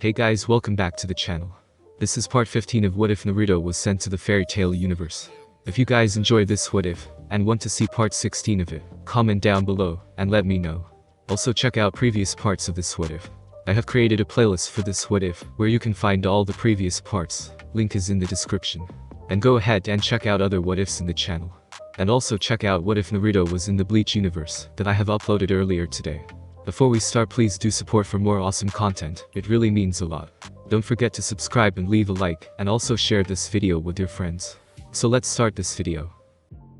Hey guys, welcome back to the channel. This is part 15 of What If Naruto was sent to the fairy tale universe. If you guys enjoy this what if, and want to see part 16 of it, comment down below, and let me know. Also check out previous parts of this what if. I have created a playlist for this what if, where you can find all the previous parts, link is in the description. And go ahead and check out other what ifs in the channel. And also check out What If Naruto was in the Bleach universe, that I have uploaded earlier today. Before we start, please do support for more awesome content, it really means a lot. Don't forget to subscribe and leave a like, and also share this video with your friends. So let's start this video.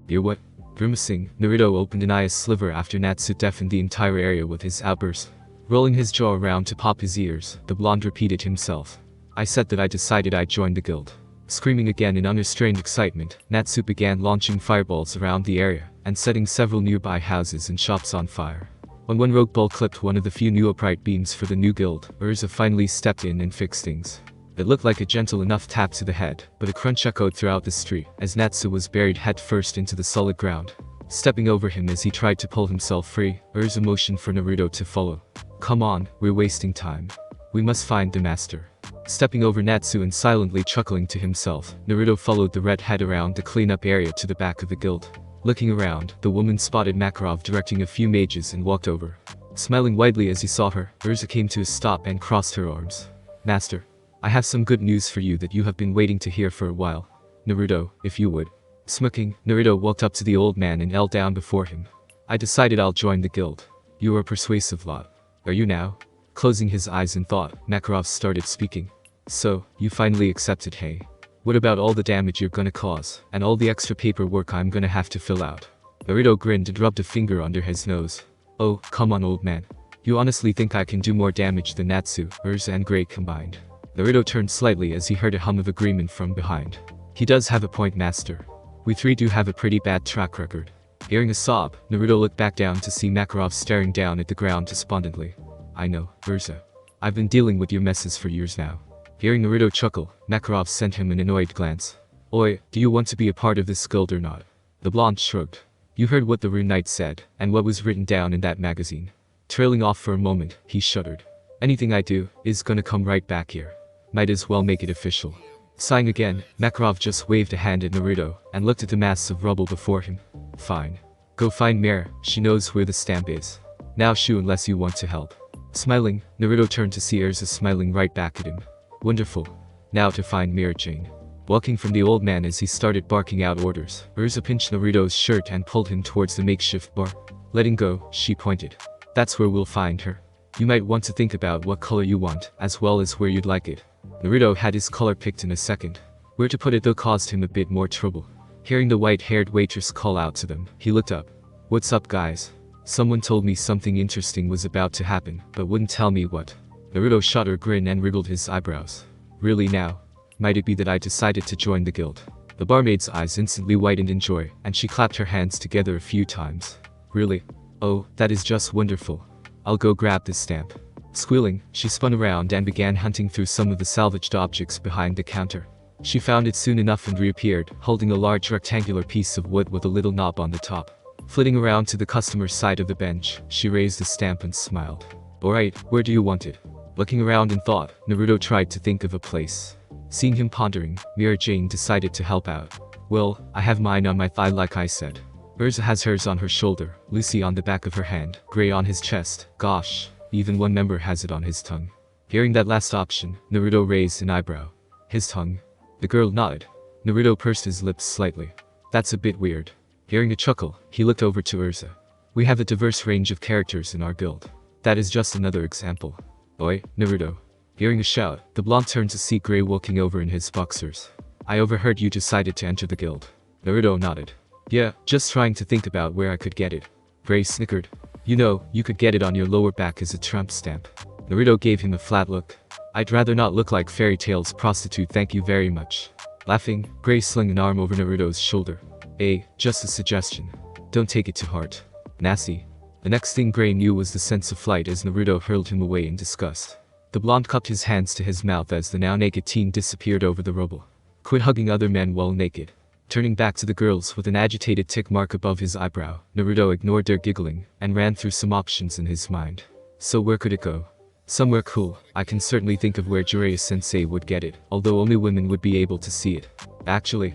You're what? Grimacing, Naruto opened an eye sliver after Natsu deafened the entire area with his outburst. Rolling his jaw around to pop his ears, the blonde repeated himself. I said that I decided I'd join the guild. Screaming again in unrestrained excitement, Natsu began launching fireballs around the area, and setting several nearby houses and shops on fire. When one rogue ball clipped one of the few new upright beams for the new guild, Urza finally stepped in and fixed things. It looked like a gentle enough tap to the head, but a crunch echoed throughout the street, as Natsu was buried headfirst into the solid ground. Stepping over him as he tried to pull himself free, Urza motioned for Naruto to follow. Come on, we're wasting time. We must find the master. Stepping over Natsu and silently chuckling to himself, Naruto followed the redhead around the cleanup area to the back of the guild. Looking around, the woman spotted Makarov directing a few mages and walked over. Smiling widely as he saw her, Urza came to a stop and crossed her arms. Master, I have some good news for you that you have been waiting to hear for a while. Naruto, if you would. Smirking, Naruto walked up to the old man and knelt down before him. I decided I'll join the guild. You are a persuasive lot. Are you now? Closing his eyes in thought, Makarov started speaking. So, you finally accepted, hey? What about all the damage you're gonna cause, and all the extra paperwork I'm gonna have to fill out? Naruto grinned and rubbed a finger under his nose. Oh, come on old man. You honestly think I can do more damage than Natsu, Urza and Gray combined? Naruto turned slightly as he heard a hum of agreement from behind. He does have a point, master. We three do have a pretty bad track record. Hearing a sob, Naruto looked back down to see Makarov staring down at the ground despondently. I know, Urza. I've been dealing with your messes for years now. Hearing Naruto chuckle, Makarov sent him an annoyed glance. Oi, do you want to be a part of this guild or not? The blonde shrugged. You heard what the Rune Knight said, and what was written down in that magazine. Trailing off for a moment, he shuddered. Anything I do, is gonna come right back here. Might as well make it official. Sighing again, Makarov just waved a hand at Naruto, and looked at the mass of rubble before him. Fine. Go find Mira, she knows where the stamp is. Now shoo unless you want to help. Smiling, Naruto turned to see Urza smiling right back at him. Wonderful. Now to find Mirajane. Walking from the old man as he started barking out orders, Urza pinched Naruto's shirt and pulled him towards the makeshift bar. Letting go, she pointed. That's where we'll find her. You might want to think about what color you want, as well as where you'd like it. Naruto had his color picked in a second. Where to put it though caused him a bit more trouble. Hearing the white-haired waitress call out to them, he looked up. What's up guys? Someone told me something interesting was about to happen, but wouldn't tell me what. Naruto shot her grin and wriggled his eyebrows. Really now? Might it be that I decided to join the guild? The barmaid's eyes instantly widened in joy, and she clapped her hands together a few times. Really? Oh, that is just wonderful. I'll go grab this stamp. Squealing, she spun around and began hunting through some of the salvaged objects behind the counter. She found it soon enough and reappeared, holding a large rectangular piece of wood with a little knob on the top. Flitting around to the customer's side of the bench, she raised the stamp and smiled. Alright, where do you want it? Looking around in thought, Naruto tried to think of a place. Seeing him pondering, Mirajane decided to help out. Well, I have mine on my thigh like I said. Urza has hers on her shoulder, Lucy on the back of her hand, Gray on his chest, gosh, even one member has it on his tongue. Hearing that last option, Naruto raised an eyebrow. His tongue? The girl nodded. Naruto pursed his lips slightly. That's a bit weird. Hearing a chuckle, he looked over to Urza. We have a diverse range of characters in our guild. That is just another example. Oi, Naruto. Hearing a shout, the blonde turned to see Gray walking over in his boxers. I overheard you decided to enter the guild. Naruto nodded. Yeah, just trying to think about where I could get it. Gray snickered. You know, you could get it on your lower back as a tramp stamp. Naruto gave him a flat look. I'd rather not look like Fairy Tail's prostitute, thank you very much. Laughing, Gray slung an arm over Naruto's shoulder. Hey, just a suggestion. Don't take it to heart. Nasty. The next thing Gray knew was the sense of flight as Naruto hurled him away in disgust. The blonde cupped his hands to his mouth as the now naked teen disappeared over the rubble. Quit hugging other men while naked. Turning back to the girls with an agitated tick mark above his eyebrow, Naruto ignored their giggling, and ran through some options in his mind. So where could it go? Somewhere cool. I can certainly think of where Jiraiya-sensei would get it, although only women would be able to see it. Actually,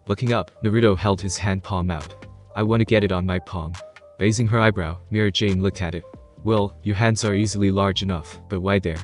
Looking up, Naruto held his hand palm out. I want to get it on my palm. Raising her eyebrow, Mirajane looked at it. Well, your hands are easily large enough, but why there?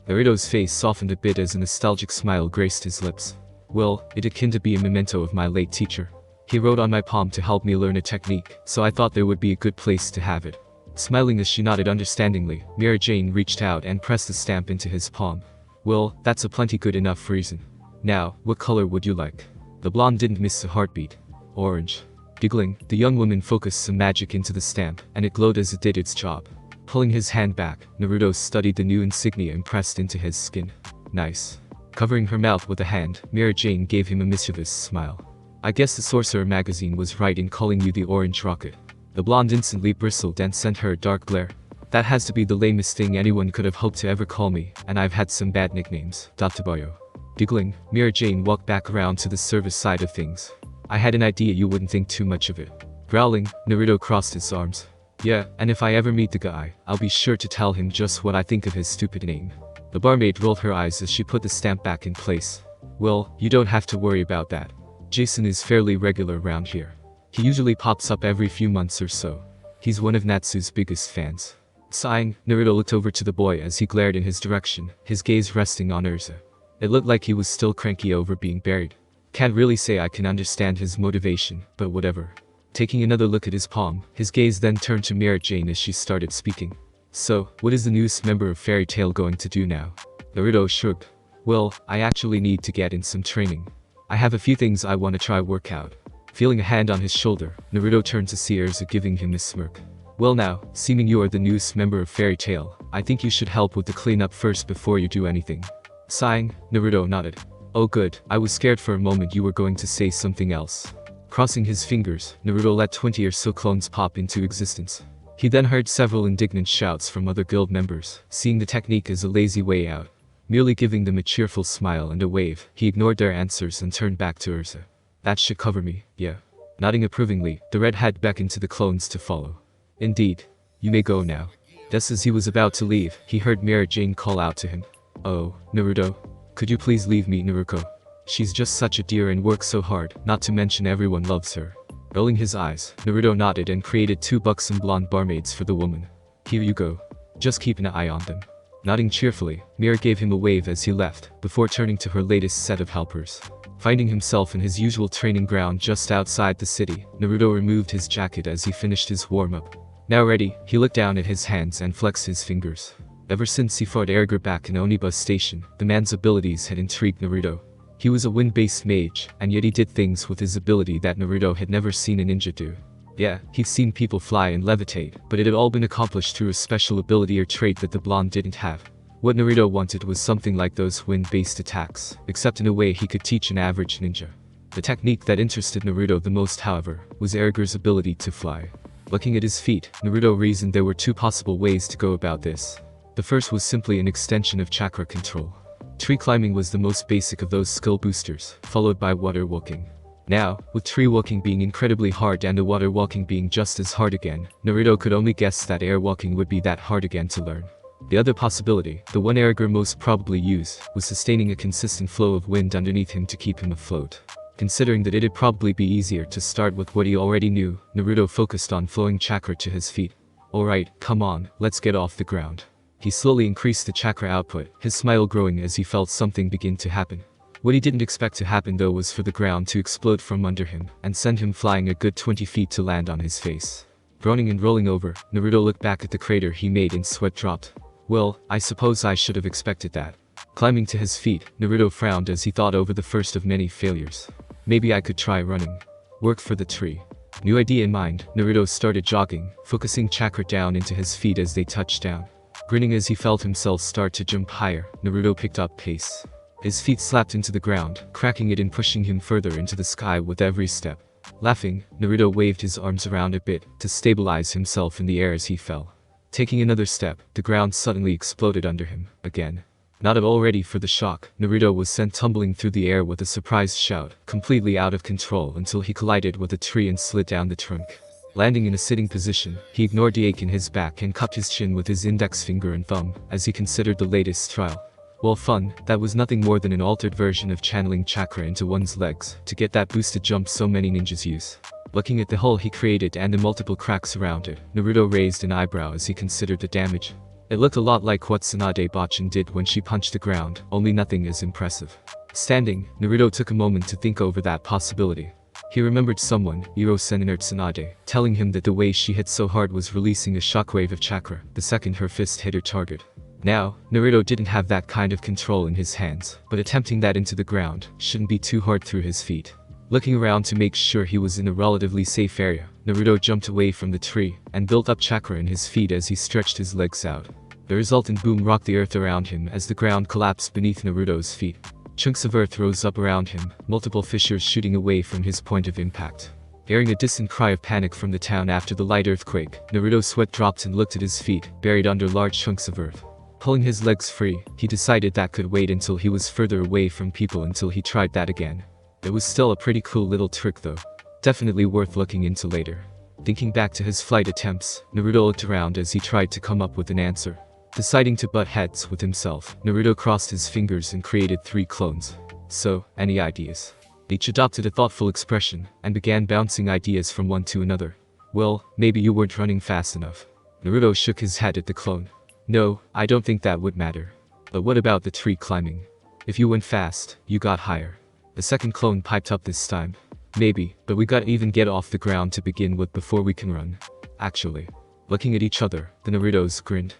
Naruto's face softened a bit as a nostalgic smile graced his lips. Well, it akin to be a memento of my late teacher. He wrote on my palm to help me learn a technique, so I thought there would be a good place to have it. Smiling as she nodded understandingly, Mirajane reached out and pressed the stamp into his palm. Well, that's a plenty good enough reason. Now, what color would you like? The blonde didn't miss a heartbeat. Orange. Giggling, the young woman focused some magic into the stamp, and it glowed as it did its job. Pulling his hand back, Naruto studied the new insignia impressed into his skin. Nice. Covering her mouth with a hand, Mirajane gave him a mischievous smile. I guess the Sorcerer magazine was right in calling you the Orange Rocket. The blonde instantly bristled and sent her a dark glare. That has to be the lamest thing anyone could have hoped to ever call me, and I've had some bad nicknames. Databayo. Giggling, Mirajane walked back around to the service side of things. I had an idea you wouldn't think too much of it. Growling, Naruto crossed his arms. Yeah, and if I ever meet the guy, I'll be sure to tell him just what I think of his stupid name. The barmaid rolled her eyes as she put the stamp back in place. Well, you don't have to worry about that. Jason is fairly regular around here. He usually pops up every few months or so. He's one of Natsu's biggest fans. Sighing, Naruto looked over to the boy as he glared in his direction, his gaze resting on Urza. It looked like he was still cranky over being buried. Can't really say I can understand his motivation, but whatever. Taking another look at his palm, his gaze then turned to Mirajane as she started speaking. So, what is the newest member of Fairy Tail going to do now? Naruto shrugged. Well, I actually need to get in some training. I have a few things I want to try work out. Feeling a hand on his shoulder, Naruto turned to see Urza giving him a smirk. Well now, seeming you are the newest member of Fairy Tail, I think you should help with the cleanup first before you do anything. Sighing, Naruto nodded. Oh good, I was scared for a moment you were going to say something else. Crossing his fingers, Naruto let 20 or so clones pop into existence. He then heard several indignant shouts from other guild members, seeing the technique as a lazy way out. Merely giving them a cheerful smile and a wave, he ignored their answers and turned back to Urza. That should cover me, yeah. Nodding approvingly, the redhead beckoned to the clones to follow. Indeed. You may go now. Just as he was about to leave, he heard Mirajane call out to him. Oh, Naruto. Could you please leave me, Naruto? She's just such a dear and works so hard, not to mention everyone loves her. Rolling his eyes, Naruto nodded and created 2 buxom blonde barmaids for the woman. Here you go. Just keep an eye on them. Nodding cheerfully, Mira gave him a wave as he left, before turning to her latest set of helpers. Finding himself in his usual training ground just outside the city, Naruto removed his jacket as he finished his warm-up. Now ready, he looked down at his hands and flexed his fingers. Ever since he fought Erger back in Onibus Station, the man's abilities had intrigued Naruto. He was a wind-based mage, and yet he did things with his ability that Naruto had never seen a ninja do. Yeah, he'd seen people fly and levitate, but it had all been accomplished through a special ability or trait that the blonde didn't have. What Naruto wanted was something like those wind-based attacks, except in a way he could teach an average ninja. The technique that interested Naruto the most, however, was Erger's ability to fly. Looking at his feet, Naruto reasoned there were 2 possible ways to go about this. The first was simply an extension of chakra control. Tree climbing was the most basic of those skill boosters, followed by water walking. Now, with tree walking being incredibly hard and the water walking being just as hard again, Naruto could only guess that air walking would be that hard again to learn. The other possibility, the one Erger most probably used, was sustaining a consistent flow of wind underneath him to keep him afloat. Considering that it'd probably be easier to start with what he already knew, Naruto focused on flowing chakra to his feet. Alright, come on, let's get off the ground. He slowly increased the chakra output, his smile growing as he felt something begin to happen. What he didn't expect to happen though was for the ground to explode from under him, and send him flying a good 20 feet to land on his face. Groaning and rolling over, Naruto looked back at the crater he made and sweat dropped. Well, I suppose I should have expected that. Climbing to his feet, Naruto frowned as he thought over the first of many failures. Maybe I could try running. Work for the tree. New idea in mind, Naruto started jogging, focusing chakra down into his feet as they touched down. Grinning as he felt himself start to jump higher, Naruto picked up pace. His feet slapped into the ground, cracking it and pushing him further into the sky with every step. Laughing, Naruto waved his arms around a bit, to stabilize himself in the air as he fell. Taking another step, the ground suddenly exploded under him, again. Not at all ready for the shock, Naruto was sent tumbling through the air with a surprised shout, completely out of control until he collided with a tree and slid down the trunk. Landing in a sitting position, he ignored the ache in his back and cupped his chin with his index finger and thumb, as he considered the latest trial. Well, fun, that was nothing more than an altered version of channeling chakra into one's legs, to get that boosted jump so many ninjas use. Looking at the hole he created and the multiple cracks around it, Naruto raised an eyebrow as he considered the damage. It looked a lot like what Tsunade Bachin did when she punched the ground, only nothing as impressive. Standing, Naruto took a moment to think over that possibility. He remembered someone, Iro Seniner Tsunade, telling him that the way she hit so hard was releasing a shockwave of chakra the second her fist hit her target. Now, Naruto didn't have that kind of control in his hands, but attempting that into the ground shouldn't be too hard through his feet. Looking around to make sure he was in a relatively safe area, Naruto jumped away from the tree and built up chakra in his feet as he stretched his legs out. The resultant boom rocked the earth around him as the ground collapsed beneath Naruto's feet. Chunks of earth rose up around him, multiple fissures shooting away from his point of impact. Hearing a distant cry of panic from the town after the light earthquake, Naruto's sweat dropped and looked at his feet, buried under large chunks of earth. Pulling his legs free, he decided that could wait until he was further away from people until he tried that again. It was still a pretty cool little trick though. Definitely worth looking into later. Thinking back to his flight attempts, Naruto looked around as he tried to come up with an answer. Deciding to butt heads with himself, Naruto crossed his fingers and created 3 clones. So, any ideas? Each adopted a thoughtful expression, and began bouncing ideas from one to another. Well, maybe you weren't running fast enough. Naruto shook his head at the clone. No, I don't think that would matter. But what about the tree climbing? If you went fast, you got higher. The second clone piped up this time. Maybe, but we gotta even get off the ground to begin with before we can run. Actually. Looking at each other, the Narutos grinned.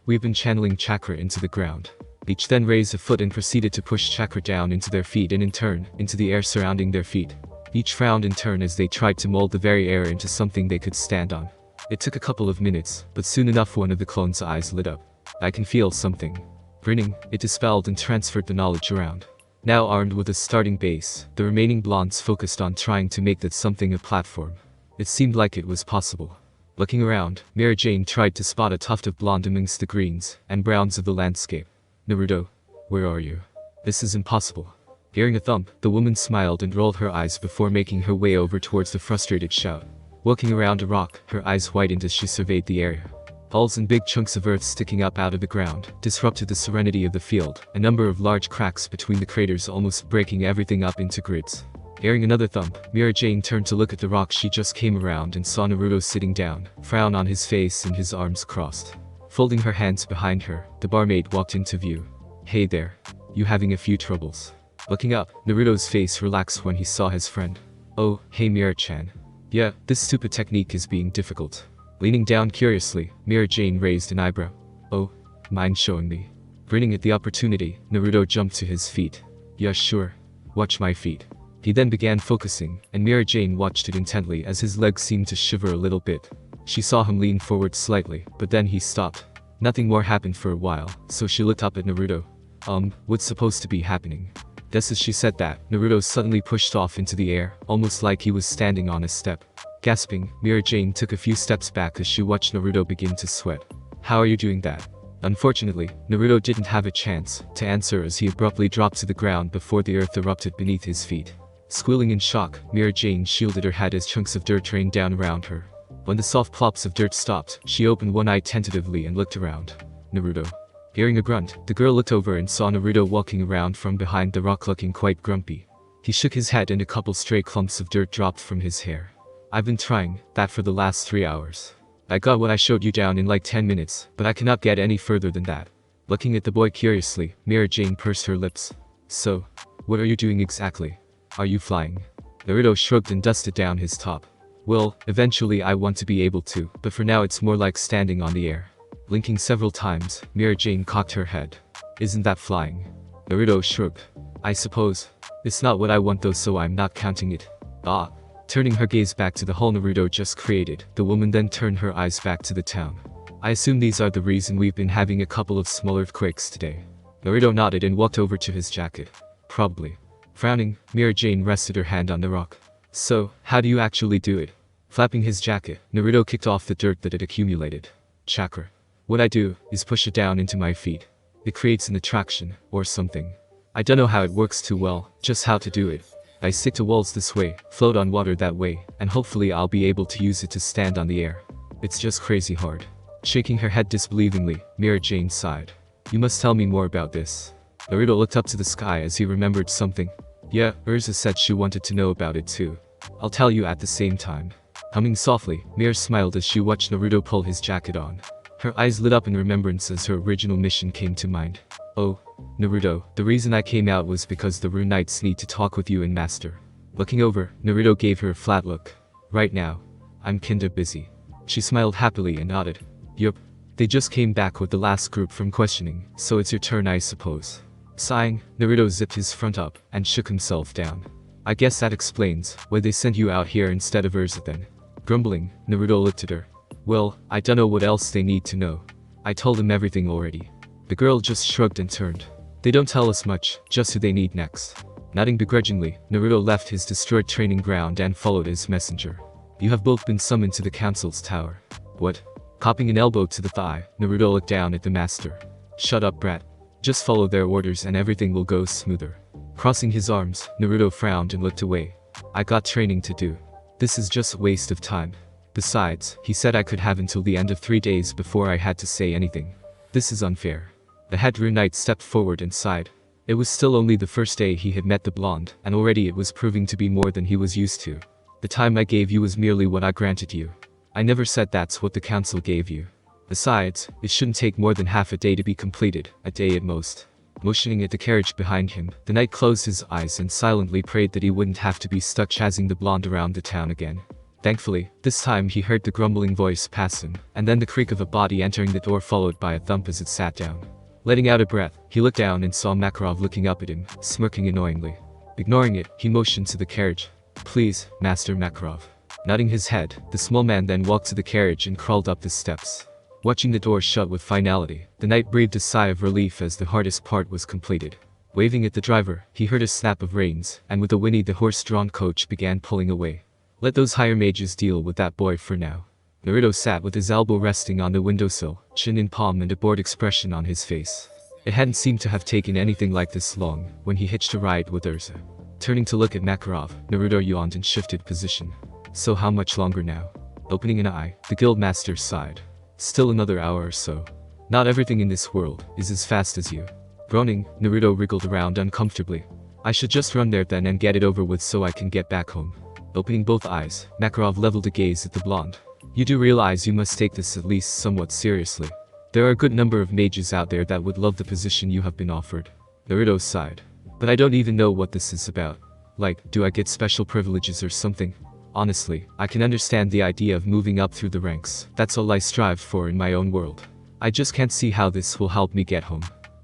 We've been channeling chakra into the ground. Each then raised a foot and proceeded to push chakra down into their feet and in turn, into the air surrounding their feet. Each frowned in turn as they tried to mold the very air into something they could stand on. It took a couple of minutes, but soon enough one of the clones' eyes lit up. I can feel something. Grinning, it dispelled and transferred the knowledge around. Now armed with a starting base, the remaining blondes focused on trying to make that something a platform. It seemed like it was possible. Looking around, Mirajane tried to spot a tuft of blonde amongst the greens and browns of the landscape. Naruto, where are you? This is impossible. Hearing a thump, the woman smiled and rolled her eyes before making her way over towards the frustrated shout. Walking around a rock, her eyes widened as she surveyed the area. Holes and big chunks of earth sticking up out of the ground disrupted the serenity of the field, a number of large cracks between the craters almost breaking everything up into grids. Hearing another thump, Mirajane turned to look at the rock she just came around and saw Naruto sitting down, frown on his face and his arms crossed. Folding her hands behind her, the barmaid walked into view. Hey there. You having a few troubles? Looking up, Naruto's face relaxed when he saw his friend. Oh, hey Mirajane. Yeah, this stupid technique is being difficult. Leaning down curiously, Mirajane raised an eyebrow. Oh, mind showing me? Grinning at the opportunity, Naruto jumped to his feet. Yeah, sure. Watch my feet. He then began focusing, and Mirajane watched it intently as his legs seemed to shiver a little bit. She saw him lean forward slightly, but then he stopped. Nothing more happened for a while, so she looked up at Naruto. What's supposed to be happening? Just as she said that, Naruto suddenly pushed off into the air, almost like he was standing on a step. Gasping, Mirajane took a few steps back as she watched Naruto begin to sweat. How are you doing that? Unfortunately, Naruto didn't have a chance to answer as he abruptly dropped to the ground before the earth erupted beneath his feet. Squealing in shock, Mirajane shielded her head as chunks of dirt rained down around her. When the soft plops of dirt stopped, she opened one eye tentatively and looked around. Naruto. Hearing a grunt, the girl looked over and saw Naruto walking around from behind the rock looking quite grumpy. He shook his head and a couple stray clumps of dirt dropped from his hair. I've been trying that for the last 3 hours. I got what I showed you down in like 10 minutes, but I cannot get any further than that. Looking at the boy curiously, Mirajane pursed her lips. So, what are you doing exactly? Are you flying? Naruto shrugged and dusted down his top. Well, eventually I want to be able to, but for now it's more like standing on the air. Blinking several times, Mirajane cocked her head. Isn't that flying? Naruto shrugged. I suppose. It's not what I want though, so I'm not counting it. Ah. Turning her gaze back to the hole Naruto just created, the woman then turned her eyes back to the town. I assume these are the reason we've been having a couple of small earthquakes today. Naruto nodded and walked over to his jacket. Probably. Frowning, Mirajane rested her hand on the rock. So, how do you actually do it? Flapping his jacket, Naruto kicked off the dirt that had accumulated. Chakra. What I do is push it down into my feet. It creates an attraction, or something. I don't know how it works too well, just how to do it. I stick to walls this way, float on water that way, and hopefully I'll be able to use it to stand on the air. It's just crazy hard. Shaking her head disbelievingly, Mirajane sighed. You must tell me more about this. Naruto looked up to the sky as he remembered something. Yeah, Urza said she wanted to know about it too. I'll tell you at the same time. Humming softly, Mir smiled as she watched Naruto pull his jacket on. Her eyes lit up in remembrance as her original mission came to mind. Oh, Naruto, the reason I came out was because the Rune Knights need to talk with you and Master. Looking over, Naruto gave her a flat look. Right now, I'm kinda busy. She smiled happily and nodded. Yup, they just came back with the last group from questioning, so it's your turn I suppose. Sighing, Naruto zipped his front up and shook himself down. I guess that explains why they sent you out here instead of Urza then. Grumbling, Naruto looked at her. Well, I don't know what else they need to know. I told them everything already. The girl just shrugged and turned. They don't tell us much, just who they need next. Nodding begrudgingly, Naruto left his destroyed training ground and followed his messenger. You have both been summoned to the council's tower. What? Copping an elbow to the thigh, Naruto looked down at the master. Shut up, brat. Just follow their orders and everything will go smoother. Crossing his arms, Naruto frowned and looked away. I got training to do. This is just a waste of time. Besides, he said I could have until the end of 3 days before I had to say anything. This is unfair. The head Rune Knight stepped forward and sighed. It was still only the first day he had met the blonde, and already it was proving to be more than he was used to. The time I gave you was merely what I granted you. I never said that's what the council gave you. Besides, it shouldn't take more than half a day to be completed, a day at most. Motioning at the carriage behind him, the knight closed his eyes and silently prayed that he wouldn't have to be stuck chasing the blonde around the town again. Thankfully, this time he heard the grumbling voice pass him, and then the creak of a body entering the door followed by a thump as it sat down. Letting out a breath, he looked down and saw Makarov looking up at him, smirking annoyingly. Ignoring it, he motioned to the carriage. Please, Master Makarov. Nodding his head, the small man then walked to the carriage and crawled up the steps. Watching the door shut with finality, the knight breathed a sigh of relief as the hardest part was completed. Waving at the driver, he heard a snap of reins, and with a whinny the horse-drawn coach began pulling away. Let those higher mages deal with that boy for now. Naruto sat with his elbow resting on the windowsill, chin in palm and a bored expression on his face. It hadn't seemed to have taken anything like this long, when he hitched a ride with Urza. Turning to look at Makarov, Naruto yawned and shifted position. So how much longer now? Opening an eye, the guildmaster sighed. Still another hour or so. Not everything in this world is as fast as you. Groaning, Naruto wriggled around uncomfortably. I should just run there then and get it over with so I can get back home. Opening both eyes, Makarov leveled a gaze at the blonde. You do realize you must take this at least somewhat seriously. There are a good number of mages out there that would love the position you have been offered. Naruto sighed. But I don't even know what this is about. Like, do I get special privileges or something? Honestly, I can understand the idea of moving up through the ranks. That's all I strive for in my own world. I just can't see how this will help me get home.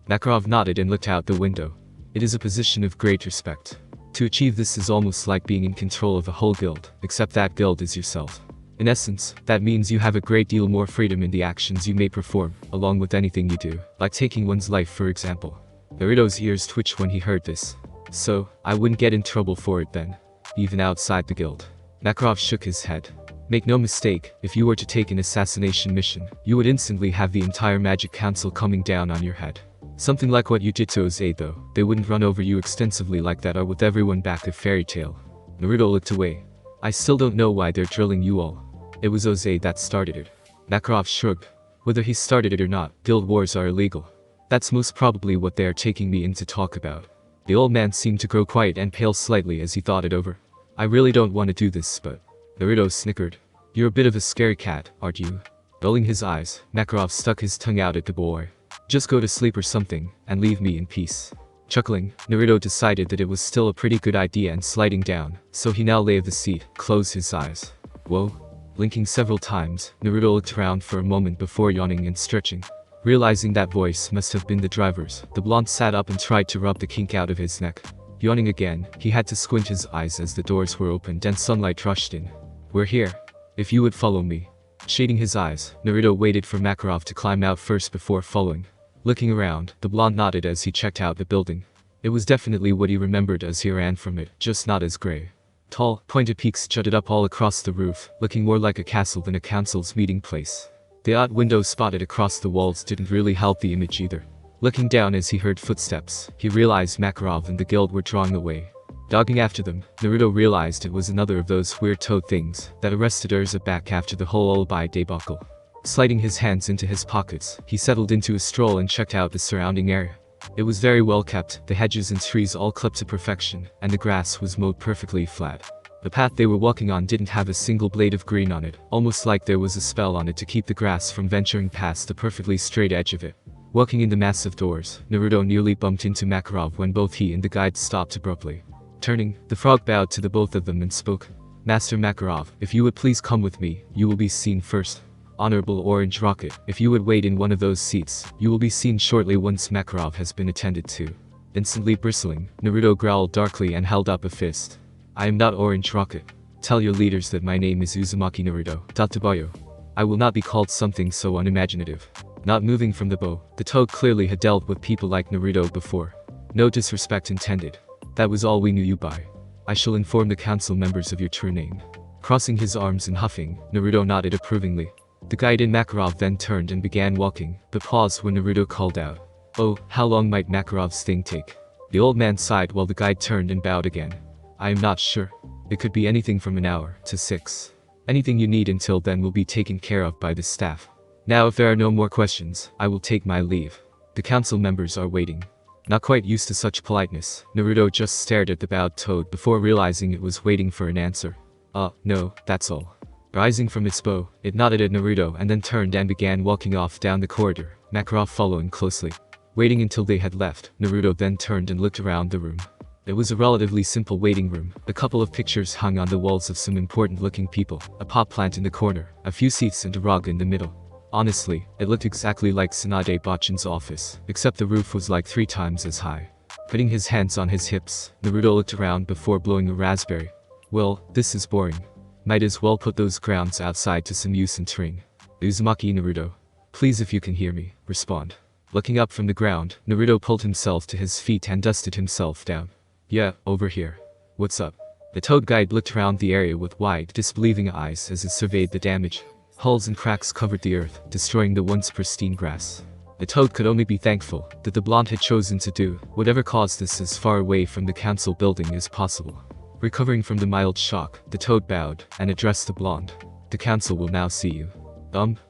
Makarov nodded and looked out the window. It is a position of great respect. To achieve this is almost like being in control of a whole guild, except that guild is yourself. In essence, that means you have a great deal more freedom in the actions you may perform, along with anything you do, like taking one's life for example. Naruto's ears twitched when he heard this. So, I wouldn't get in trouble for it then, even outside the guild. Makarov shook his head. Make no mistake, if you were to take an assassination mission, you would instantly have the entire Magic Council coming down on your head. Something like what you did to Oze though, they wouldn't run over you extensively like that or with everyone back at Fairy Tail. Naruto looked away. I still don't know why they're drilling you all. It was Oze that started it. Makarov shrugged. Whether he started it or not, guild wars are illegal. That's most probably what they are taking me in to talk about. The old man seemed to grow quiet and pale slightly as he thought it over. I really don't want to do this but... Naruto snickered. You're a bit of a scary cat, aren't you? Rolling his eyes, Makarov stuck his tongue out at the boy. Just go to sleep or something, and leave me in peace. Chuckling, Naruto decided that it was still a pretty good idea and sliding down, so he now lay of the seat, closed his eyes. Whoa. Blinking several times, Naruto looked around for a moment before yawning and stretching. Realizing that voice must have been the driver's, the blonde sat up and tried to rub the kink out of his neck. Yawning again, he had to squint his eyes as the doors were opened and sunlight rushed in. We're here. If you would follow me. Shading his eyes, Naruto waited for Makarov to climb out first before following. Looking around, the blonde nodded as he checked out the building. It was definitely what he remembered as he ran from it, just not as gray. Tall, pointed peaks jutted up all across the roof, looking more like a castle than a council's meeting place. The odd windows spotted across the walls didn't really help the image either. Looking down as he heard footsteps, he realized Makarov and the guild were drawing away. Dogging after them, Naruto realized it was another of those weird toad things that arrested Urza back after the whole lullaby debacle. Sliding his hands into his pockets, he settled into a stroll and checked out the surrounding area. It was very well kept, the hedges and trees all clipped to perfection, and the grass was mowed perfectly flat. The path they were walking on didn't have a single blade of green on it, almost like there was a spell on it to keep the grass from venturing past the perfectly straight edge of it. Walking in the massive doors, Naruto nearly bumped into Makarov when both he and the guide stopped abruptly. Turning, the frog bowed to the both of them and spoke. Master Makarov, if you would please come with me, you will be seen first. Honorable Orange Rocket, if you would wait in one of those seats, you will be seen shortly once Makarov has been attended to. Instantly bristling, Naruto growled darkly and held up a fist. I am not Orange Rocket. Tell your leaders that my name is Uzumaki Naruto. Tatabayo. I will not be called something so unimaginative. Not moving from the bow, the toad clearly had dealt with people like Naruto before. No disrespect intended. That was all we knew you by. I shall inform the council members of your true name. Crossing his arms and huffing, Naruto nodded approvingly. The guide and Makarov then turned and began walking, but paused when Naruto called out. Oh, how long might Makarov's thing take? The old man sighed while the guide turned and bowed again. I am not sure. It could be anything from an hour to 6. Anything you need until then will be taken care of by the staff. Now if there are no more questions, I will take my leave. The council members are waiting. Not quite used to such politeness, Naruto just stared at the bowed toad before realizing it was waiting for an answer. No, that's all. Rising from its bow, it nodded at Naruto and then turned and began walking off down the corridor, Makarov following closely. Waiting until they had left, Naruto then turned and looked around the room. It was a relatively simple waiting room, a couple of pictures hung on the walls of some important looking people, a pot plant in the corner, a few seats and a rug in the middle. Honestly, it looked exactly like Tsunade Bachin's office, except the roof was like 3 times as high. Putting his hands on his hips, Naruto looked around before blowing a raspberry. Well, this is boring. Might as well put those grounds outside to some use and train. Uzumaki Naruto. Please if you can hear me, respond. Looking up from the ground, Naruto pulled himself to his feet and dusted himself down. Yeah, over here. What's up? The toad guide looked around the area with wide, disbelieving eyes as it surveyed the damage. Holes and cracks covered the earth, destroying the once pristine grass. The toad could only be thankful that the blonde had chosen to do whatever caused this as far away from the council building as possible. Recovering from the mild shock, the toad bowed and addressed the blonde. The council will now see you.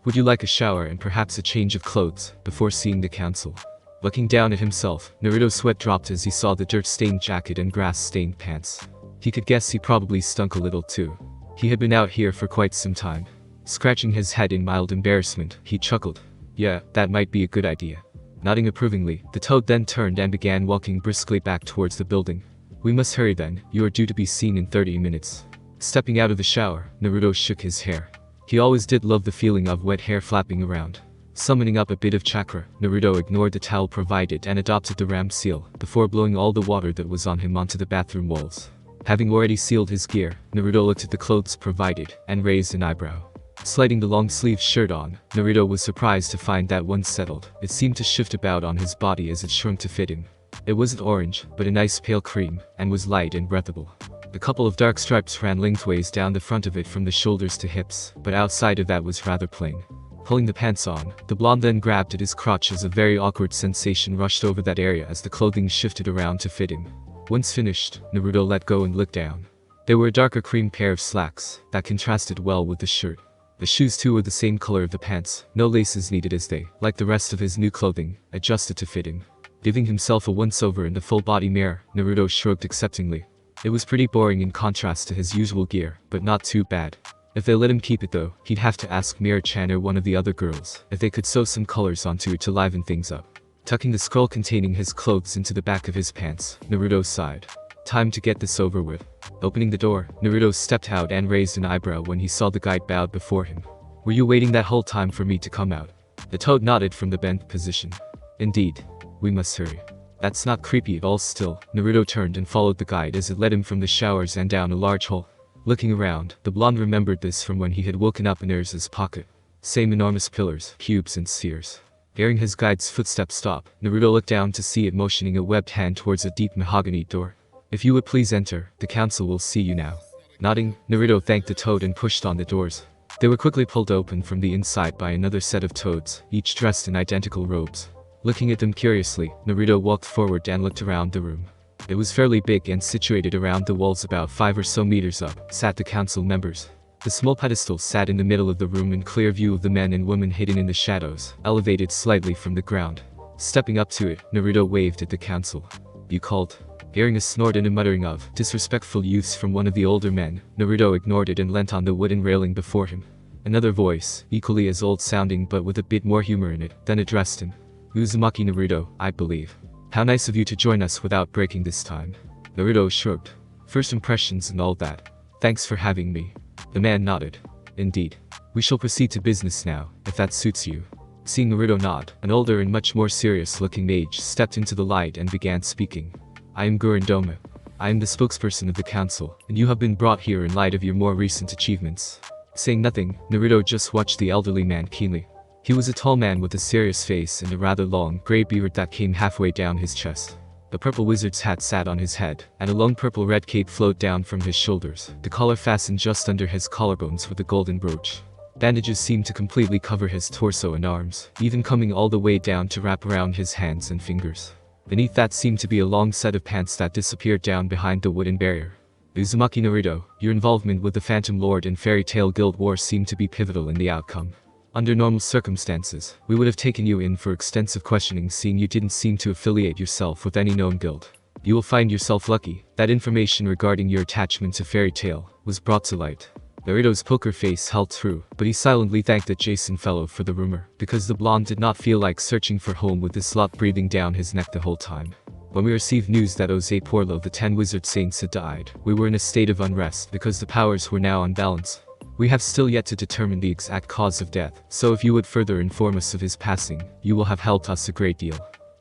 Would you like a shower and perhaps a change of clothes before seeing the council? Looking down at himself, Naruto's sweat dropped as he saw the dirt-stained jacket and grass-stained pants. He could guess he probably stunk a little too. He had been out here for quite some time. Scratching his head in mild embarrassment, he chuckled. Yeah, that might be a good idea. Nodding approvingly, the toad then turned and began walking briskly back towards the building. We must hurry then, you are due to be seen in 30 minutes. Stepping out of the shower, Naruto shook his hair. He always did love the feeling of wet hair flapping around. Summoning up a bit of chakra, Naruto ignored the towel provided and adopted the ram seal, before blowing all the water that was on him onto the bathroom walls. Having already sealed his gear, Naruto looked at the clothes provided, and raised an eyebrow. Sliding the long-sleeved shirt on, Naruto was surprised to find that once settled, it seemed to shift about on his body as it shrunk to fit him. It wasn't orange, but a nice pale cream, and was light and breathable. A couple of dark stripes ran lengthways down the front of it from the shoulders to hips, but outside of that was rather plain. Pulling the pants on, the blonde then grabbed at his crotch as a very awkward sensation rushed over that area as the clothing shifted around to fit him. Once finished, Naruto let go and looked down. They were a darker cream pair of slacks that contrasted well with the shirt. The shoes too were the same color of the pants, no laces needed as they, like the rest of his new clothing, adjusted to fit him. Giving himself a once-over in the full-body mirror, Naruto shrugged acceptingly. It was pretty boring in contrast to his usual gear, but not too bad. If they let him keep it though, he'd have to ask Mirajane or one of the other girls if they could sew some colors onto it to liven things up. Tucking the scroll containing his clothes into the back of his pants, Naruto sighed. Time to get this over with. Opening the door, Naruto stepped out and raised an eyebrow when he saw the guide bowed before him. Were you waiting that whole time for me to come out? The toad nodded from the bent position. Indeed. We must hurry. That's not creepy at all still. Naruto turned and followed the guide as it led him from the showers and down a large hole. Looking around, the blonde remembered this from when he had woken up in Urza's pocket. Same enormous pillars, cubes and spheres. Hearing his guide's footsteps stop, Naruto looked down to see it motioning a webbed hand towards a deep mahogany door. If you would please enter, the council will see you now. Nodding, Naruto thanked the toad and pushed on the doors. They were quickly pulled open from the inside by another set of toads, each dressed in identical robes. Looking at them curiously, Naruto walked forward and looked around the room. It was fairly big and situated around the walls about 5 or so meters up, sat the council members. The small pedestal sat in the middle of the room in clear view of the men and women hidden in the shadows, elevated slightly from the ground. Stepping up to it, Naruto waved at the council. "You called?" Hearing a snort and a muttering of disrespectful youths from one of the older men, Naruto ignored it and leant on the wooden railing before him. Another voice, equally as old-sounding but with a bit more humor in it, then addressed him. "Uzumaki Naruto, I believe. How nice of you to join us without breaking this time." Naruto shrugged. "First impressions and all that. Thanks for having me." The man nodded. "Indeed. We shall proceed to business now, if that suits you." Seeing Naruto nod, an older and much more serious-looking mage stepped into the light and began speaking. "I am Gurindoma. I am the spokesperson of the council, and you have been brought here in light of your more recent achievements." Saying nothing, Naruto just watched the elderly man keenly. He was a tall man with a serious face and a rather long, grey beard that came halfway down his chest. A purple wizard's hat sat on his head, and a long purple-red cape flowed down from his shoulders, the collar fastened just under his collarbones with a golden brooch. Bandages seemed to completely cover his torso and arms, even coming all the way down to wrap around his hands and fingers. Beneath that seemed to be a long set of pants that disappeared down behind the wooden barrier. "Uzumaki Naruto, your involvement with the Phantom Lord and Fairy Tail Guild War seemed to be pivotal in the outcome. Under normal circumstances, we would have taken you in for extensive questioning seeing you didn't seem to affiliate yourself with any known guild. You will find yourself lucky that information regarding your attachment to Fairy Tail was brought to light." Naruto's poker face held true, but he silently thanked the Jason fellow for the rumor, because the blonde did not feel like searching for home with this lot breathing down his neck the whole time. "When we received news that Oze Porlo of the 10 Wizard Saints had died, we were in a state of unrest because the powers were now unbalanced. We have still yet to determine the exact cause of death, so if you would further inform us of his passing, you will have helped us a great deal."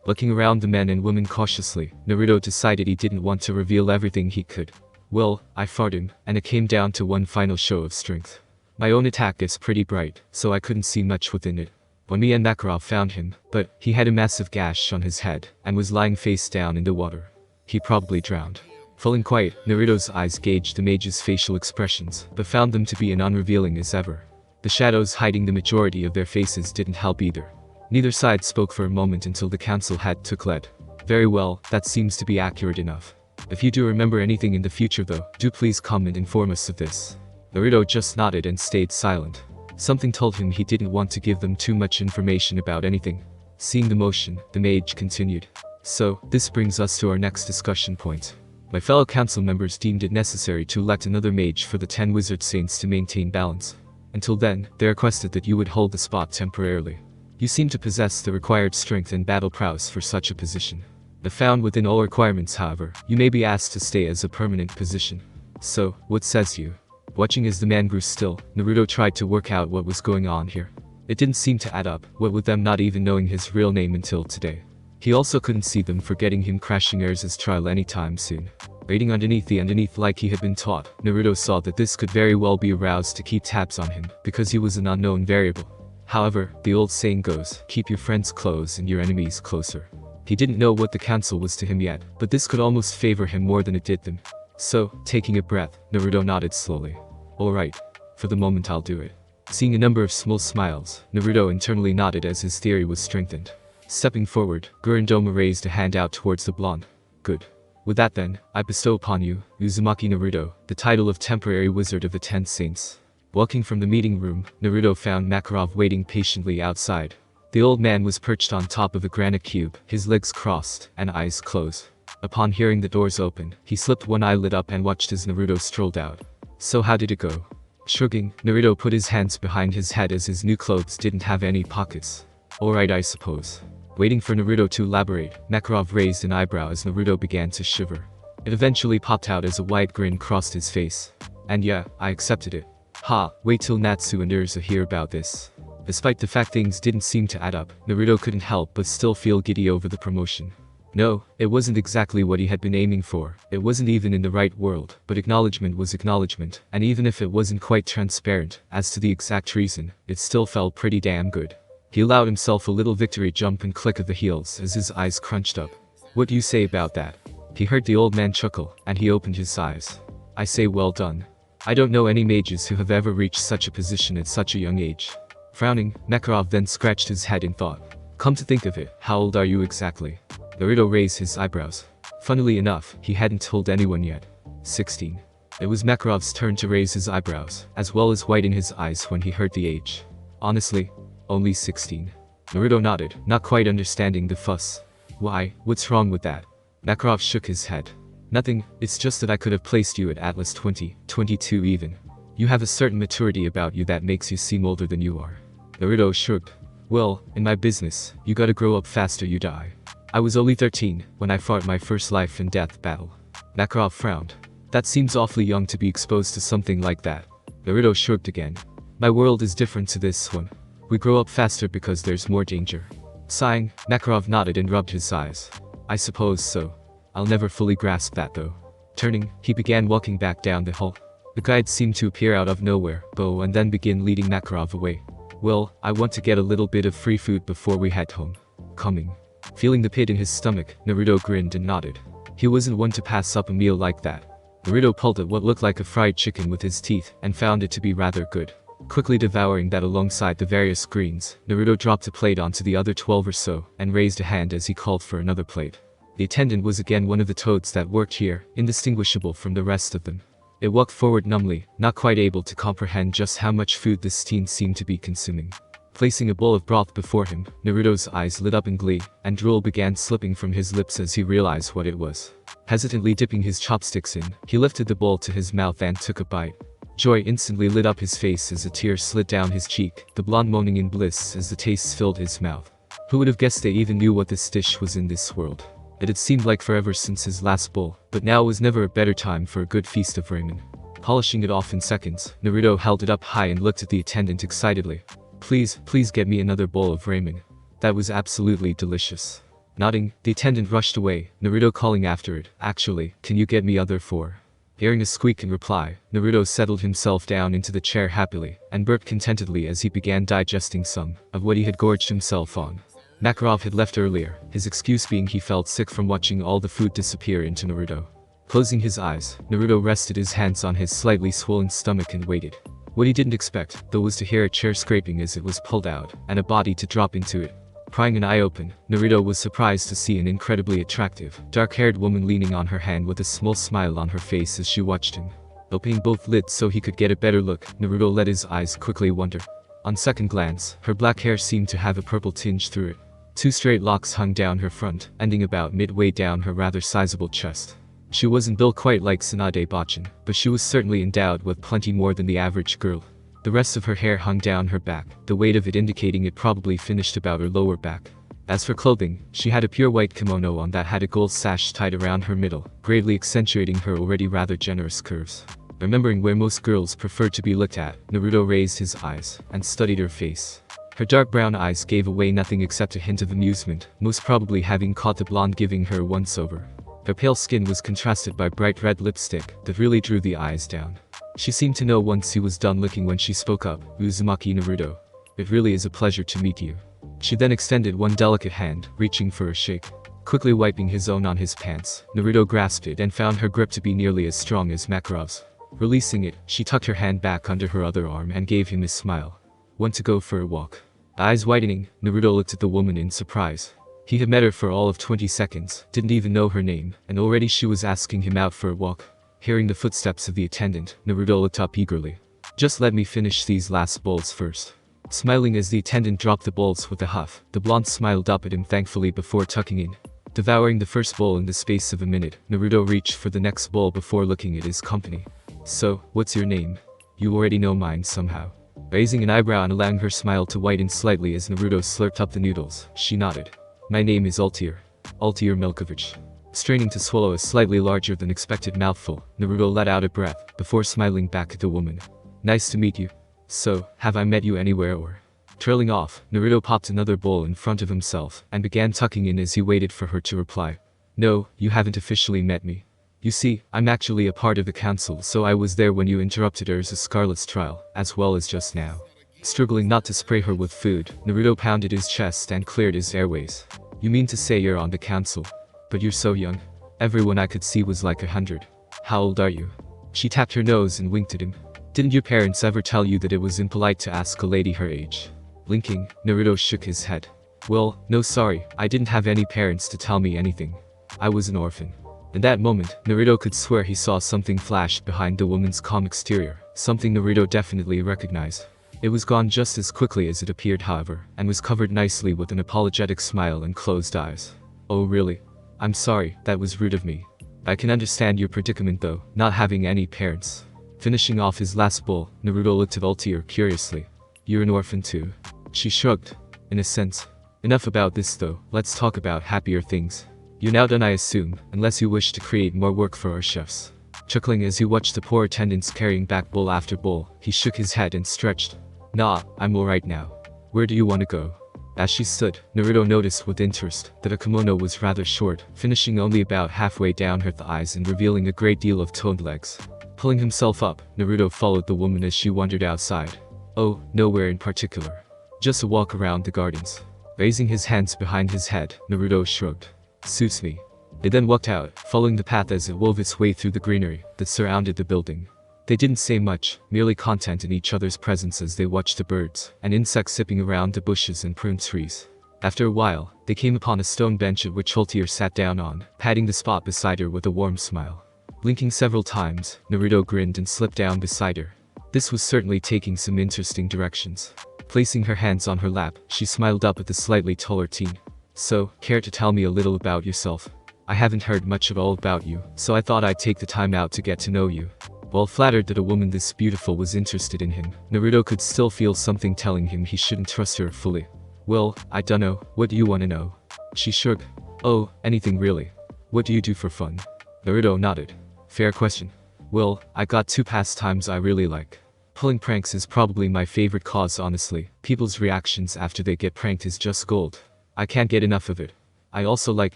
Looking around the men and women cautiously, Naruto decided he didn't want to reveal everything he could. "Well, I fought him, and it came down to one final show of strength. My own attack is pretty bright, so I couldn't see much within it. When me and Makarov found him, but he had a massive gash on his head, and was lying face down in the water. He probably drowned." Falling quiet, Naruto's eyes gauged the mage's facial expressions, but found them to be as unrevealing as ever. The shadows hiding the majority of their faces didn't help either. Neither side spoke for a moment until the council had took lead. "Very well, that seems to be accurate enough. If you do remember anything in the future though, do please come and inform us of this." Naruto just nodded and stayed silent. Something told him he didn't want to give them too much information about anything. Seeing the motion, the mage continued. "So, this brings us to our next discussion point. My fellow council members deemed it necessary to elect another mage for the 10 Wizard Saints to maintain balance. Until then, they requested that you would hold the spot temporarily. You seem to possess the required strength and battle prowess for such a position. If found within all requirements however, you may be asked to stay as a permanent position. So, what says you?" Watching as the man grew still, Naruto tried to work out what was going on here. It didn't seem to add up, what with them not even knowing his real name until today. He also couldn't see them forgetting him crashing Erza's trial anytime soon. Reading underneath like he had been taught, Naruto saw that this could very well be aroused to keep tabs on him, because he was an unknown variable. However, the old saying goes, keep your friends close and your enemies closer. He didn't know what the council was to him yet, but this could almost favor him more than it did them. So, taking a breath, Naruto nodded slowly. "Alright. For the moment I'll do it." Seeing a number of small smiles, Naruto internally nodded as his theory was strengthened. Stepping forward, Gurindoma raised a hand out towards the blonde. "Good. With that then, I bestow upon you, Uzumaki Naruto, the title of Temporary Wizard of the 10 Saints." Walking from the meeting room, Naruto found Makarov waiting patiently outside. The old man was perched on top of a granite cube, his legs crossed, and eyes closed. Upon hearing the doors open, he slipped one eyelid up and watched as Naruto strolled out. "So how did it go?" Shrugging, Naruto put his hands behind his head as his new clothes didn't have any pockets. "Alright I suppose." Waiting for Naruto to elaborate, Makarov raised an eyebrow as Naruto began to shiver. It eventually popped out as a wide grin crossed his face. "And yeah, I accepted it. Ha, wait till Natsu and Urza hear about this." Despite the fact things didn't seem to add up, Naruto couldn't help but still feel giddy over the promotion. No, it wasn't exactly what he had been aiming for, it wasn't even in the right world, but acknowledgement was acknowledgement, and even if it wasn't quite transparent as to the exact reason, it still felt pretty damn good. He allowed himself a little victory jump and click of the heels as his eyes crunched up. "What do you say about that?" He heard the old man chuckle, and he opened his eyes. "I say well done. I don't know any mages who have ever reached such a position at such a young age." Frowning, Makarov then scratched his head in thought. "Come to think of it, how old are you exactly?" Naruto raised his eyebrows. Funnily enough, he hadn't told anyone yet. 16. It was Makarov's turn to raise his eyebrows, as well as widen his eyes when he heard the age. Honestly, only 16. Naruto nodded, not quite understanding the fuss. Why, what's wrong with that? Makarov shook his head. Nothing, it's just that I could have placed you at least 20, 22 even. You have a certain maturity about you that makes you seem older than you are. Naruto shrugged. Well, in my business, you gotta grow up faster you die. I was only 13 when I fought my first life and death battle. Makarov frowned. That seems awfully young to be exposed to something like that. Naruto shrugged again. My world is different to this one. We grow up faster because there's more danger. Sighing, Makarov nodded and rubbed his eyes. I suppose so. I'll never fully grasp that though. Turning, he began walking back down the hall. The guide seemed to appear out of nowhere, though, and then begin leading Makarov away. Well, I want to get a little bit of free food before we head home. Coming. Feeling the pit in his stomach, Naruto grinned and nodded. He wasn't one to pass up a meal like that. Naruto pulled at what looked like a fried chicken with his teeth, and found it to be rather good. Quickly devouring that alongside the various greens, Naruto dropped a plate onto the other 12 or so, and raised a hand as he called for another plate. The attendant was again one of the toads that worked here, indistinguishable from the rest of them. It walked forward numbly, not quite able to comprehend just how much food this teen seemed to be consuming. Placing a bowl of broth before him, Naruto's eyes lit up in glee, and drool began slipping from his lips as he realized what it was. Hesitantly dipping his chopsticks in, he lifted the bowl to his mouth and took a bite. Joy instantly lit up his face as a tear slid down his cheek, the blonde moaning in bliss as the tastes filled his mouth. Who would have guessed they even knew what this dish was in this world? It had seemed like forever since his last bowl, but now was never a better time for a good feast of ramen. Polishing it off in seconds, Naruto held it up high and looked at the attendant excitedly. Please, please get me another bowl of ramen. That was absolutely delicious. Nodding, the attendant rushed away, Naruto calling after it, actually, can you get me other 4? Hearing a squeak in reply, Naruto settled himself down into the chair happily, and burped contentedly as he began digesting some of what he had gorged himself on. Makarov had left earlier, his excuse being he felt sick from watching all the food disappear into Naruto. Closing his eyes, Naruto rested his hands on his slightly swollen stomach and waited. What he didn't expect, though, was to hear a chair scraping as it was pulled out, and a body to drop into it. Prying an eye open, Naruto was surprised to see an incredibly attractive, dark-haired woman leaning on her hand with a small smile on her face as she watched him. Opening both lids so he could get a better look, Naruto let his eyes quickly wander. On second glance, her black hair seemed to have a purple tinge through it. 2 straight locks hung down her front, ending about midway down her rather sizable chest. She wasn't built quite like Tsunade Bachan, but she was certainly endowed with plenty more than the average girl. The rest of her hair hung down her back, the weight of it indicating it probably finished about her lower back. As for clothing, she had a pure white kimono on that had a gold sash tied around her middle, greatly accentuating her already rather generous curves. Remembering where most girls preferred to be looked at, Naruto raised his eyes and studied her face. Her dark brown eyes gave away nothing except a hint of amusement, most probably having caught the blonde giving her once-over. Her pale skin was contrasted by bright red lipstick that really drew the eyes down. She seemed to know once he was done looking when she spoke up, Uzumaki Naruto. It really is a pleasure to meet you. She then extended one delicate hand, reaching for a shake. Quickly wiping his own on his pants, Naruto grasped it and found her grip to be nearly as strong as Makarov's. Releasing it, she tucked her hand back under her other arm and gave him a smile. Want to go for a walk? Eyes widening, Naruto looked at the woman in surprise. He had met her for all of 20 seconds, didn't even know her name, and already she was asking him out for a walk. Hearing the footsteps of the attendant, Naruto looked up eagerly. Just let me finish these last bowls first. Smiling as the attendant dropped the bowls with a huff, the blonde smiled up at him thankfully before tucking in. Devouring the first bowl in the space of a minute, Naruto reached for the next bowl before looking at his company. So, what's your name? You already know mine somehow. Raising an eyebrow and allowing her smile to whiten slightly as Naruto slurped up the noodles, she nodded. My name is Ultear. Ultear Milkovich. Straining to swallow a slightly larger than expected mouthful, Naruto let out a breath, before smiling back at the woman. Nice to meet you. So, have I met you anywhere or? Trailing off, Naruto popped another bowl in front of himself, and began tucking in as he waited for her to reply. No, you haven't officially met me. You see, I'm actually a part of the council, so I was there when you interrupted Urza Scarlet's trial, as well as just now. Struggling not to spray her with food, Naruto pounded his chest and cleared his airways. You mean to say you're on the council? But you're so young. Everyone I could see was like 100. How old are you? She tapped her nose and winked at him. Didn't your parents ever tell you that it was impolite to ask a lady her age? Blinking, Naruto shook his head. Well, no sorry, I didn't have any parents to tell me anything. I was an orphan. In that moment, Naruto could swear he saw something flash behind the woman's calm exterior, something Naruto definitely recognized. It was gone just as quickly as it appeared, however, and was covered nicely with an apologetic smile and closed eyes. Oh really? I'm sorry, that was rude of me. I can understand your predicament though, not having any parents. Finishing off his last bowl, Naruto looked at Ultear curiously. You're an orphan too? She shrugged. In a sense. Enough about this though, let's talk about happier things. You're now done I assume, unless you wish to create more work for our chefs. Chuckling as he watched the poor attendants carrying back bowl after bowl, he shook his head and stretched. Nah, I'm alright now. Where do you want to go? As she stood, Naruto noticed with interest that her kimono was rather short, finishing only about halfway down her thighs and revealing a great deal of toned legs. Pulling himself up, Naruto followed the woman as she wandered outside. Oh, nowhere in particular. Just a walk around the gardens. Raising his hands behind his head, Naruto shrugged. Suits me. They then walked out, following the path as it wove its way through the greenery that surrounded the building. They didn't say much, merely content in each other's presence as they watched the birds and insects zipping around the bushes and prune trees. After a while, they came upon a stone bench at which Ultear sat down on, patting the spot beside her with a warm smile. Blinking several times, Naruto grinned and slipped down beside her. This was certainly taking some interesting directions. Placing her hands on her lap, she smiled up at the slightly taller teen. So, care to tell me a little about yourself? I haven't heard much at all about you, so I thought I'd take the time out to get to know you. While flattered that a woman this beautiful was interested in him, Naruto could still feel something telling him he shouldn't trust her fully. Well, I dunno, what do you want to know? She shrugged. Oh, anything really. What do you do for fun? Naruto nodded. Fair question. Well, I got two pastimes I really like. Pulling pranks is probably my favorite cause honestly. People's reactions after they get pranked is just gold. I can't get enough of it. I also like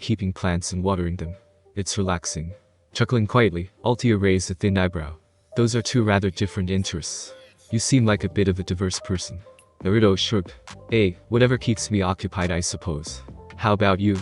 keeping plants and watering them. It's relaxing. Chuckling quietly, Ultear raised a thin eyebrow. Those are two rather different interests. You seem like a bit of a diverse person. Naruto shrugged. Hey, whatever keeps me occupied I suppose. How about you?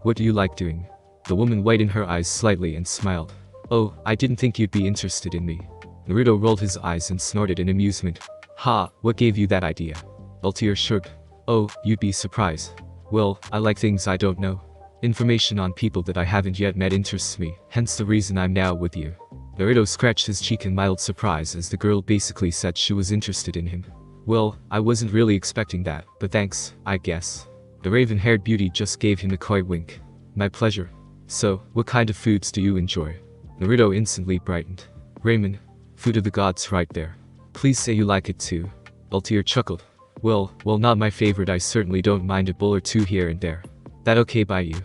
What do you like doing? The woman widened her eyes slightly and smiled. Oh, I didn't think you'd be interested in me. Naruto rolled his eyes and snorted in amusement. Ha, what gave you that idea? Ultear shrugged. Oh, you'd be surprised. Well, I like things I don't know. Information on people that I haven't yet met interests me, hence the reason I'm now with you. Naruto scratched his cheek in mild surprise as the girl basically said she was interested in him. Well, I wasn't really expecting that, but thanks, I guess. The raven-haired beauty just gave him a coy wink. My pleasure. So, what kind of foods do you enjoy? Naruto instantly brightened. Ramen. Food of the gods right there. Please say you like it too. Ultear chuckled. Well, not my favorite. I certainly don't mind a bowl or two here and there. That okay by you?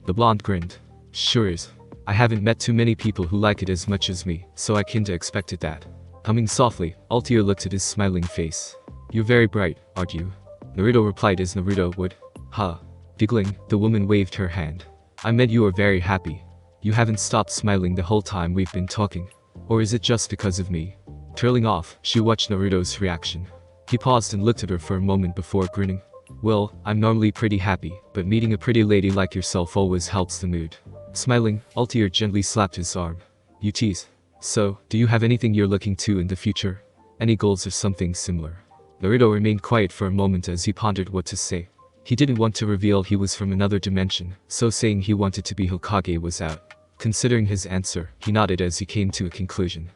The blonde grinned. Sure is. I haven't met too many people who like it as much as me, so I kinda expected that. Humming softly, Ultear looked at his smiling face. You're very bright, aren't you? Naruto replied as Naruto would. Ha. Giggling, the woman waved her hand. I meant you are very happy. You haven't stopped smiling the whole time we've been talking. Or is it just because of me? Trailing off, she watched Naruto's reaction. He paused and looked at her for a moment before grinning. Well, I'm normally pretty happy, but meeting a pretty lady like yourself always helps the mood. Smiling, Ultear gently slapped his arm. You tease. So, do you have anything you're looking to in the future? Any goals or something similar? Naruto remained quiet for a moment as he pondered what to say. He didn't want to reveal he was from another dimension, so saying he wanted to be Hokage was out. Considering his answer, he nodded as he came to a conclusion.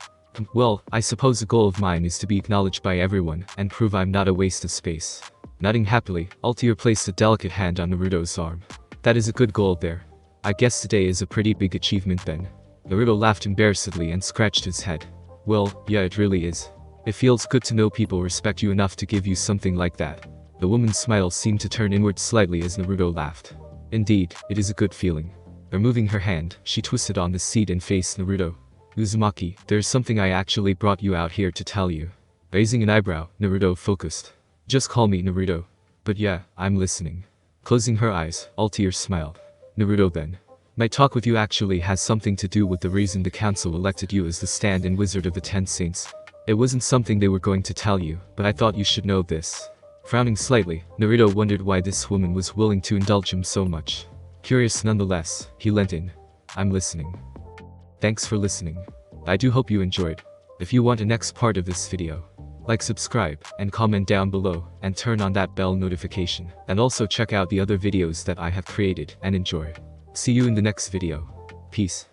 Well, I suppose a goal of mine is to be acknowledged by everyone and prove I'm not a waste of space. Nodding happily, Ultear placed a delicate hand on Naruto's arm. That is a good goal there. I guess today is a pretty big achievement then. Naruto laughed embarrassedly and scratched his head. Well, yeah, it really is. It feels good to know people respect you enough to give you something like that. The woman's smile seemed to turn inward slightly as Naruto laughed. Indeed, it is a good feeling. Removing her hand, she twisted on the seat and faced Naruto. Uzumaki, there's something I actually brought you out here to tell you. Raising an eyebrow, Naruto focused. Just call me Naruto. But yeah, I'm listening. Closing her eyes, Ultear smiled. Naruto then. My talk with you actually has something to do with the reason the council elected you as the stand-in wizard of the 10 saints. It wasn't something they were going to tell you, but I thought you should know this. Frowning slightly, Naruto wondered why this woman was willing to indulge him so much. Curious nonetheless, he leant in. I'm listening. Thanks for listening. I do hope you enjoyed. If you want the next part of this video, like, subscribe, and comment down below, and turn on that bell notification, and also check out the other videos that I have created and enjoy. See you in the next video. Peace.